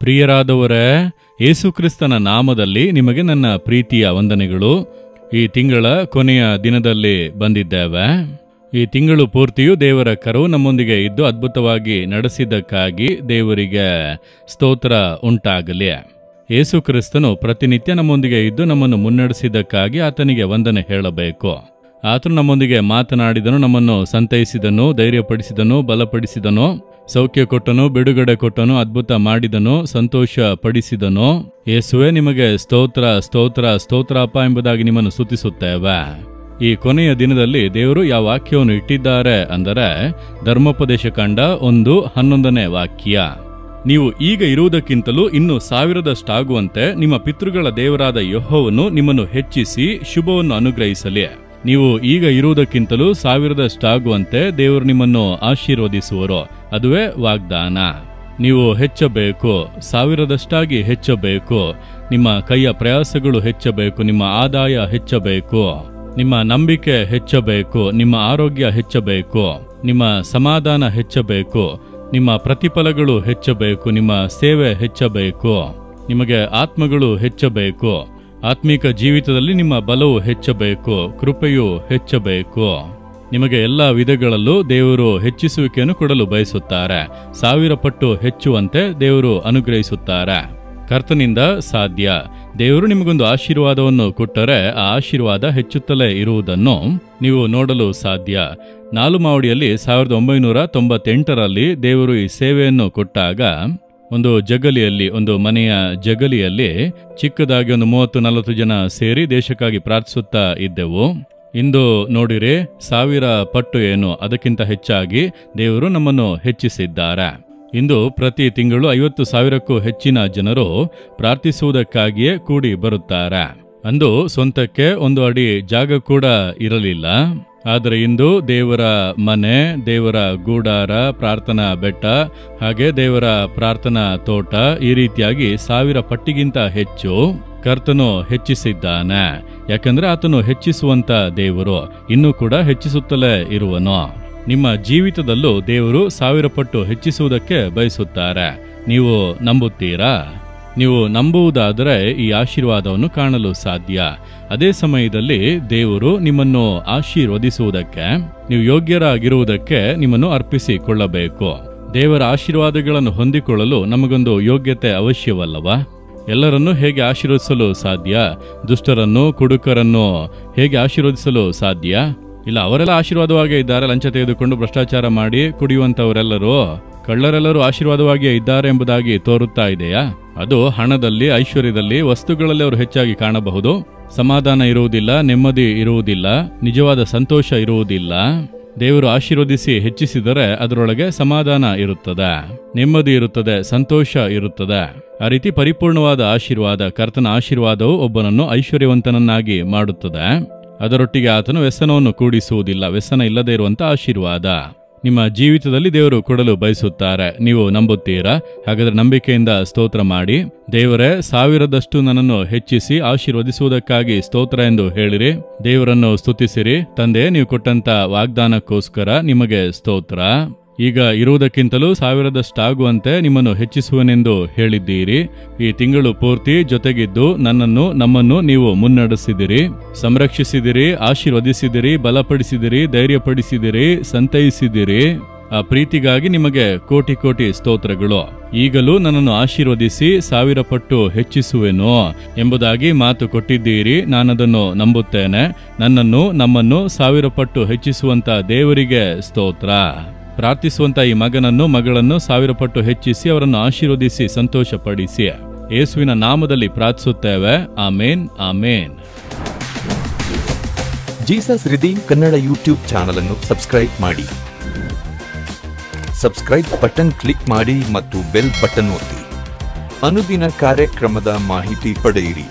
ಪ್ರಿಯರಾದವರೇ, ಯೇಸುಕ್ರಿಸ್ತನ ನಾಮದಲ್ಲಿ ನಿಮಗೆ ನನ್ನ ಪ್ರೀತಿಯ ವಂದನೆಗಳು. ಈ ತಿಂಗಳ ಕೊನೆಯ ದಿನದಲ್ಲಿ ಬಂದಿದ್ದೇವೆ. ಈ ತಿಂಗಳು ಪೂರ್ತಿಯೂ ದೇವರ ಕರವು ನಮ್ಮೊಂದಿಗೆ ಇದ್ದು ಅದ್ಭುತವಾಗಿ ನಡೆಸಿದ್ದಕ್ಕಾಗಿ ದೇವರಿಗೆ ಸ್ತೋತ್ರ ಉಂಟಾಗಲಿ. ಯೇಸುಕ್ರಿಸ್ತನು ಪ್ರತಿನಿತ್ಯ ನಮ್ಮೊಂದಿಗೆ ಇದ್ದು ನಮ್ಮನ್ನು ಮುನ್ನಡೆಸಿದ್ದಕ್ಕಾಗಿ ಆತನಿಗೆ ವಂದನೆ ಹೇಳಬೇಕು. ಆತನು ನಮ್ಮೊಂದಿಗೆ ಮಾತನಾಡಿದನು, ನಮ್ಮನ್ನು ಸಂತೈಸಿದನು, ಧೈರ್ಯಪಡಿಸಿದನು, ಬಲಪಡಿಸಿದನು, ಸೌಖ್ಯ ಕೊಟ್ಟನು, ಬಿಡುಗಡೆ ಕೊಟ್ಟನು, ಅದ್ಭುತ ಮಾಡಿದನು, ಸಂತೋಷ ಪಡಿಸಿದನು. ಯೇಸುವೆ, ನಿಮಗೆ ಸ್ತೋತ್ರ ಸ್ತೋತ್ರ ಸ್ತೋತ್ರಪ್ಪ ಎಂಬುದಾಗಿ ನಿಮ್ಮನ್ನು ಸ್ತುತಿಸುತ್ತೇವೆ. ಈ ಕೊನೆಯ ದಿನದಲ್ಲಿ ದೇವರು ಯಾವ ವಾಕ್ಯವನ್ನು ಇಟ್ಟಿದ್ದಾರೆ ಅಂದರೆ ಧರ್ಮೋಪದೇಶ ಕಾಂಡ 1:11 ವಾಕ್ಯ. ನೀವು ಈಗ ಇರುವುದಕ್ಕಿಂತಲೂ ಇನ್ನು 1000ದಷ್ಟಾಗುವಂತೆ ನಿಮ್ಮ ಪಿತೃಗಳ ದೇವರಾದ ಯೆಹೋವನು ನಿಮ್ಮನ್ನು ಹೆಚ್ಚಿಸಿ ಶುಭವನ್ನು ಅನುಗ್ರಹಿಸಲಿ. ನೀವು ಈಗ ಇರುವುದಕ್ಕಿಂತಲೂ 1000ದಷ್ಟಾಗುವಂತೆ ದೇವರು ನಿಮ್ಮನ್ನು ಆಶೀರ್ವದಿಸುವರು. ಅದುವೇ ವಾಗ್ದಾನ. ನೀವು ಹೆಚ್ಚಬೇಕು, 1000ದಷ್ಟಾಗಿ ಹೆಚ್ಚಬೇಕು. ನಿಮ್ಮ ಕೈಯ ಪ್ರಯಾಸಗಳು ಹೆಚ್ಚಬೇಕು, ನಿಮ್ಮ ಆದಾಯ ಹೆಚ್ಚಬೇಕು, ನಿಮ್ಮ ನಂಬಿಕೆ ಹೆಚ್ಚಬೇಕು, ನಿಮ್ಮ ಆರೋಗ್ಯ ಹೆಚ್ಚಬೇಕು, ನಿಮ್ಮ ಸಮಾಧಾನ ಹೆಚ್ಚಬೇಕು, ನಿಮ್ಮ ಪ್ರತಿಫಲಗಳು ಹೆಚ್ಚಬೇಕು, ನಿಮ್ಮ ಸೇವೆ ಹೆಚ್ಚಬೇಕು, ನಿಮಗೆ ಆತ್ಮಗಳು ಹೆಚ್ಚಬೇಕು, ಆತ್ಮಿಕ ಜೀವಿತದಲ್ಲಿ ನಿಮ್ಮ ಬಲವು ಹೆಚ್ಚಬೇಕು, ಕೃಪೆಯು ಹೆಚ್ಚಬೇಕು. ನಿಮಗೆ ಎಲ್ಲ ವಿಧಗಳಲ್ಲೂ ದೇವರು ಹೆಚ್ಚಿಸುವಿಕೆಯನ್ನು ಕೊಡಲು ಬಯಸುತ್ತಾರೆ. 1000 ಪಟ್ಟು ಹೆಚ್ಚುವಂತೆ ದೇವರು ಅನುಗ್ರಹಿಸುತ್ತಾರೆ. ಕರ್ತನಿಂದ ಸಾಧ್ಯ. ದೇವರು ನಿಮಗೊಂದು ಆಶೀರ್ವಾದವನ್ನು ಕೊಟ್ಟರೆ ಆ ಆಶೀರ್ವಾದ ಹೆಚ್ಚುತ್ತಲೇ ಇರುವುದನ್ನು ನೀವು ನೋಡಲು ಸಾಧ್ಯ. ನಾಲುಮಾವಡಿಯಲ್ಲಿ 1998ರಲ್ಲಿ ದೇವರು ಈ ಸೇವೆಯನ್ನು ಕೊಟ್ಟಾಗ ಒಂದು ಜಗಲಿಯಲ್ಲಿ, ಒಂದು ಮನೆಯ ಜಗಲಿಯಲ್ಲಿ ಚಿಕ್ಕದಾಗಿ ಒಂದು 30-40 ಜನ ಸೇರಿ ದೇಶಕ್ಕಾಗಿ ಪ್ರಾರ್ಥಿಸುತ್ತಾ ಇದ್ದೆವು. ಇಂದು ನೋಡಿರಿ, 1000 ಪಟ್ಟು ಏನು, ಅದಕ್ಕಿಂತ ಹೆಚ್ಚಾಗಿ ದೇವರು ನಮ್ಮನ್ನು ಹೆಚ್ಚಿಸಿದ್ದಾರೆ. ಇಂದು ಪ್ರತಿ ತಿಂಗಳು 50,000ಕ್ಕೂ ಹೆಚ್ಚಿನ ಜನರು ಪ್ರಾರ್ಥಿಸುವುದಕ್ಕಾಗಿಯೇ ಕೂಡಿ ಬರುತ್ತಾರೆ. ಅಂದು ಸ್ವಂತಕ್ಕೆ 1 ಅಡಿ ಜಾಗ ಕೂಡ ಇರಲಿಲ್ಲ. ಆದರೆ ಇಂದು ದೇವರ ಮನೆ, ದೇವರ ಗೂಡಾರ, ಪ್ರಾರ್ಥನಾ ಬೆಟ್ಟ, ಹಾಗೆ ದೇವರ ಪ್ರಾರ್ಥನಾ ತೋಟ, ಈ ರೀತಿಯಾಗಿ 1000 ಪಟ್ಟಿಗಿಂತ ಹೆಚ್ಚು ಕರ್ತನು ಹೆಚ್ಚಿಸಿದ್ದಾನೆ. ಯಾಕಂದ್ರೆ ಆತನು ಹೆಚ್ಚಿಸುವಂತ ದೇವರು, ಇನ್ನೂ ಕೂಡ ಹೆಚ್ಚಿಸುತ್ತಲೇ ಇರುವನು. ನಿಮ್ಮ ಜೀವಿತದಲ್ಲೂ ದೇವರು 1000 ಪಟ್ಟು ಹೆಚ್ಚಿಸುವುದಕ್ಕೆ ಬಯಸುತ್ತಾರೆ. ನೀವು ನಂಬುತ್ತೀರಾ? ನೀವು ನಂಬುವುದಾದರೆ ಈ ಆಶೀರ್ವಾದವನ್ನು ಕಾಣಲು ಸಾಧ್ಯ. ಅದೇ ಸಮಯದಲ್ಲಿ ದೇವರು ನಿಮ್ಮನ್ನು ಆಶೀರ್ವದಿಸುವುದಕ್ಕೆ, ನೀವು ಯೋಗ್ಯರಾಗಿರುವುದಕ್ಕೆ ನಿಮ್ಮನ್ನು ಅರ್ಪಿಸಿಕೊಳ್ಳಬೇಕು. ದೇವರ ಆಶೀರ್ವಾದಗಳನ್ನು ಹೊಂದಿಕೊಳ್ಳಲು ನಮಗೊಂದು ಯೋಗ್ಯತೆ ಅವಶ್ಯವಲ್ಲವಾ? ಎಲ್ಲರನ್ನೂ ಹೇಗೆ ಆಶೀರ್ವದಿಸಲು ಸಾಧ್ಯ? ದುಷ್ಟರನ್ನು, ಕುಡುಕರನ್ನು ಹೇಗೆ ಆಶೀರ್ವದಿಸಲು ಸಾಧ್ಯ? ಇಲ್ಲ, ಅವರೆಲ್ಲ ಆಶೀರ್ವಾದವಾಗೇ ಇದ್ದಾರೆ. ಲಂಚ ತೆಗೆದುಕೊಂಡು ಭ್ರಷ್ಟಾಚಾರ ಮಾಡಿ ಕುಡಿಯುವಂಥವರೆಲ್ಲರೂ, ಕಳ್ಳರೆಲ್ಲರೂ ಆಶೀರ್ವಾದವಾಗಿಯೇ ಇದ್ದಾರೆ ಎಂಬುದಾಗಿ ತೋರುತ್ತಾ ಇದೆಯಾ? ಅದು ಹಣದಲ್ಲಿ, ಐಶ್ವರ್ಯದಲ್ಲಿ, ವಸ್ತುಗಳಲ್ಲಿ ಅವರು ಹೆಚ್ಚಾಗಿ ಕಾಣಬಹುದು. ಸಮಾಧಾನ ಇರುವುದಿಲ್ಲ, ನೆಮ್ಮದಿ ಇರುವುದಿಲ್ಲ, ನಿಜವಾದ ಸಂತೋಷ ಇರುವುದಿಲ್ಲ. ದೇವರು ಆಶೀರ್ವದಿಸಿ ಹೆಚ್ಚಿಸಿದರೆ ಅದರೊಳಗೆ ಸಮಾಧಾನ ಇರುತ್ತದೆ, ನೆಮ್ಮದಿ ಇರುತ್ತದೆ, ಸಂತೋಷ ಇರುತ್ತದೆ. ಆ ರೀತಿ ಪರಿಪೂರ್ಣವಾದ ಆಶೀರ್ವಾದ, ಕರ್ತನ ಆಶೀರ್ವಾದವು ಒಬ್ಬನನ್ನು ಐಶ್ವರ್ಯವಂತನನ್ನಾಗಿ ಮಾಡುತ್ತದೆ. ಅದರೊಟ್ಟಿಗೆ ಆತನು ವ್ಯಸನವನ್ನು ಕೂಡಿಸುವುದಿಲ್ಲ. ವ್ಯಸನ ಇಲ್ಲದೆ ಇರುವಂತ ಆಶೀರ್ವಾದ ನಿಮ್ಮ ಜೀವಿತದಲ್ಲಿ ದೇವರು ಕೊಡಲು ಬಯಸುತ್ತಾರೆ. ನೀವು ನಂಬುತ್ತೀರಾ? ಹಾಗಾದರೆ ನಂಬಿಕೆಯಿಂದ ಸ್ತೋತ್ರ ಮಾಡಿ. ದೇವರೇ, 1000ದಷ್ಟು ನನ್ನನ್ನು ಹೆಚ್ಚಿಸಿ ಆಶೀರ್ವದಿಸುವುದಕ್ಕಾಗಿ ಸ್ತೋತ್ರ ಎಂದು ಹೇಳಿರಿ. ದೇವರನ್ನು ಸ್ತುತಿಸಿರಿ. ತಂದೆ, ನೀವು ಕೊಟ್ಟಂತ ವಾಗ್ದಾನಕ್ಕೋಸ್ಕರ ನಿಮಗೆ ಸ್ತೋತ್ರ. ಈಗ ಇರುವುದಕ್ಕಿಂತಲೂ 1000ದಷ್ಟಾಗುವಂತೆ ನಿಮ್ಮನ್ನು ಹೆಚ್ಚಿಸುವನೆಂದು ಹೇಳಿದ್ದೀರಿ. ಈ ತಿಂಗಳು ಪೂರ್ತಿ ಜೊತೆಗಿದ್ದು ನಮ್ಮನ್ನು ನೀವು ಮುನ್ನಡೆಸಿದಿರಿ, ಸಂರಕ್ಷಿಸಿದಿರಿ, ಆಶೀರ್ವದಿಸಿದಿರಿ, ಬಲಪಡಿಸಿದಿರಿ, ಧೈರ್ಯಪಡಿಸಿದಿರಿ, ಸಂತೈಸಿದಿರಿ. ಆ ಪ್ರೀತಿಗಾಗಿ ನಿಮಗೆ ಕೋಟಿ ಕೋಟಿ ಸ್ತೋತ್ರಗಳು. ಈಗಲೂ ನನ್ನನ್ನು ಆಶೀರ್ವದಿಸಿ 1000 ಪಟ್ಟು ಹೆಚ್ಚಿಸುವೆನು ಎಂಬುದಾಗಿ ಮಾತು ಕೊಟ್ಟಿದ್ದೀರಿ. ನಾನದನ್ನು ನಂಬುತ್ತೇನೆ. ನಮ್ಮನ್ನು 1000 ಪಟ್ಟು ಹೆಚ್ಚಿಸುವಂತ ದೇವರಿಗೆ ಸ್ತೋತ್ರ. ಪ್ರಾರ್ಥಿಸುವಂತ ಈ ಮಗಳನ್ನು 1000 ಪಟ್ಟು ಹೆಚ್ಚಿಸಿ ಅವರನ್ನು ಆಶೀರ್ವದಿಸಿ ಸಂತೋಷಪಡಿಸಿ ಯೇಸುವಿನ ನಾಮದಲ್ಲಿ ಪ್ರಾರ್ಥಿಸುತ್ತೇವೆ. Amen, amen. Jesus redeem Kannada YouTube channel ಅನ್ನು ಸಬ್ಸ್ಕ್ರೈಬ್ ಮಾಡಿ. ಸಬ್ಸ್ಕ್ರೈಬ್ ಬಟನ್ ಕ್ಲಿಕ್ ಮಾಡಿ ಮತ್ತು ಬೆಲ್ ಬಟನ್ ಒತ್ತಿ. ಅನುದಿನ ಕಾರ್ಯಕ್ರಮದ ಮಾಹಿತಿ ಪಡೆಯಿರಿ.